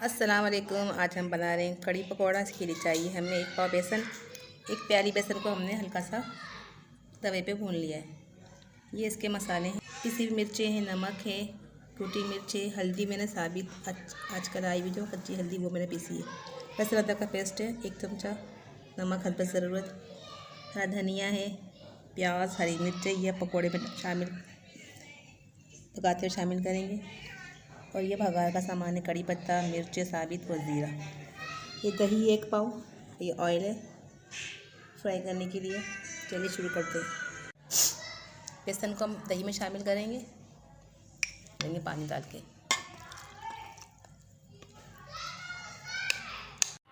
अस्सलाम वालेकुम। आज हम बना रहे हैं कड़ी पकौड़ा। इसके लिए चाहिए हमें 1 पाव बेसन। एक प्याली बेसन को हमने हल्का सा तवे पे भून लिया है। ये इसके मसाले हैं, पिसी हुई मिर्चें हैं, नमक है, टूटी मिर्चें, हल्दी मैंने साबित आजकल आई हुई जो कच्ची हल्दी वो मैंने पीसी है, लहसुन अदरक का पेस्ट है 1 चमचा, नमक हद ज़रूरत, हरा धनिया है, प्याज, हरी मिर्चें, यह पकौड़े में शामिल पकाते हुए शामिल करेंगे। और ये भगार का सामान है, कड़ी पत्ता, मिर्च साबित और ज़ीरा। ये दही 1 पाव, ये ऑयल है फ्राई करने के लिए। चलिए शुरू करते हैं। बेसन को हम दही में शामिल करेंगे, देंगे पानी डाल के।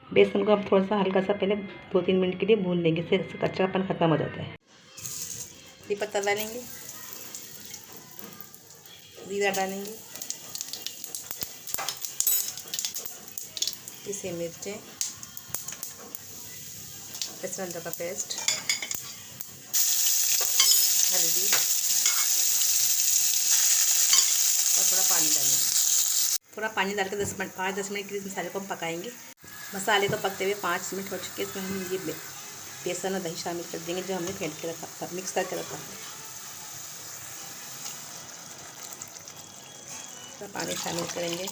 बेसन को अब थोड़ा सा हल्का सा पहले 2-3 मिनट के लिए भून लेंगे, इससे कच्चापन ख़त्म हो जाता है। कड़ी पत्ता डालेंगे, ज़ीरा डालेंगे, पिसी मिर्चें, लहसुन अदरक का पेस्ट, हल्दी और थोड़ा पानी डालेंगे। थोड़ा पानी डाल के 5-10 मिनट के लिए मसाले को हम पकाएंगे। मसाले को पकते हुए 5 मिनट हो चुके। इसमें हम ये बेसन और दही शामिल कर देंगे जो हमने फेंट के रखा था, मिक्स करके रखा है। तो पानी शामिल करेंगे,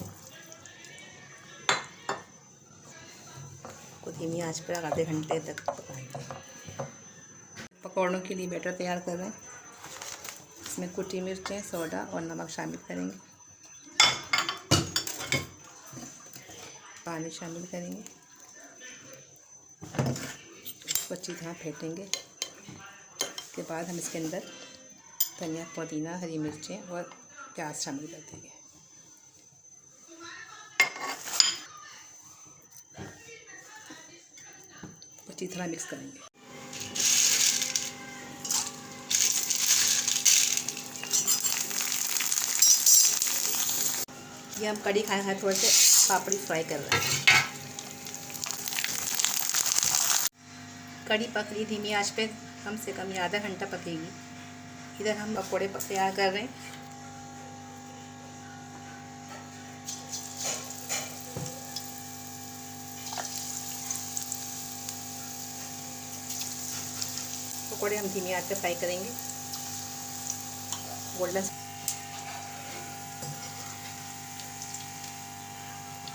को धीमी आंच पर आधे घंटे तक पकाएंगे। पकौड़ों के लिए बैटर तैयार कर रहे हैं। इसमें कुटी मिर्चें, सोडा और नमक शामिल करेंगे, पानी शामिल करेंगे, इसको अच्छी तरह फेंटेंगे। उसके बाद हम इसके अंदर धनिया, पुदीना, हरी मिर्चें और प्याज शामिल कर देंगे। अच्छी तरह मिक्स करेंगे। ये हम कड़ी खाए हैं, थोड़े से पापड़ी फ्राई कर रहे हैं। कड़ी पक रही धीमी आंच पे, कम से कम ये आधा घंटा पकेगी। इधर हम पकौड़े तैयार कर रहे हैं। पकौड़े हम धीमी आंच पे फ्राई करेंगे गोल्डन।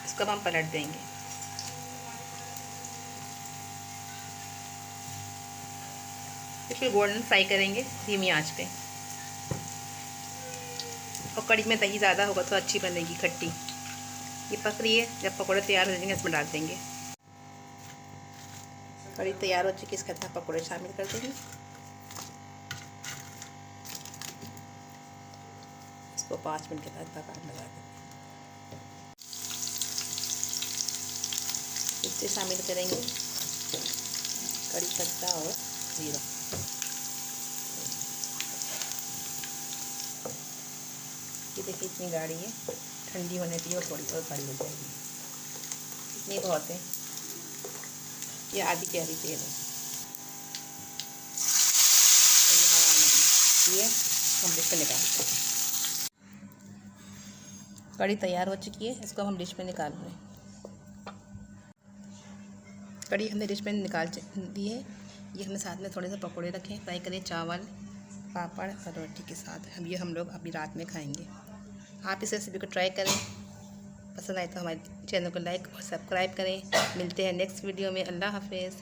इसको हम पलट देंगे। फिर गोल्डन फ्राई करेंगे धीमी आंच पे। और कड़ी में दही ज़्यादा होगा तो अच्छी बनेगी खट्टी। ये पक रही है, जब पकौड़े तैयार हो जाएंगे इसमें डाल देंगे। कड़ी तैयार हो चुकी है, इसके अंदर पकौड़े शामिल कर देंगे। इसको 5 मिनट के बाद पकाने लगा देंगे। इससे शामिल करेंगे कड़ी पत्ता और जीरा। ये देखिए इतनी गाढ़ी है, ठंडी होने चाहिए और थोड़ी और गाढ़ी हो जाएगी। इतनी बहुत है। ये आधी प्याली तेल है, ये हम डिश में निकालते हैं। कड़ी तैयार हो चुकी है, इसको हम डिश में निकाल रहे हैं। कड़ी हमने डिश में निकाल दी है। ये हमने साथ में थोड़े से पकौड़े रखे हैं, फ्राई करें चावल, पापड़ और रोटी के साथ। हम लोग अभी रात में खाएंगे। आप इस रेसिपी को ट्राई करें, पसंद आए तो हमारे चैनल को लाइक और सब्सक्राइब करें। मिलते हैं नेक्स्ट वीडियो में। अल्लाह हाफिज़।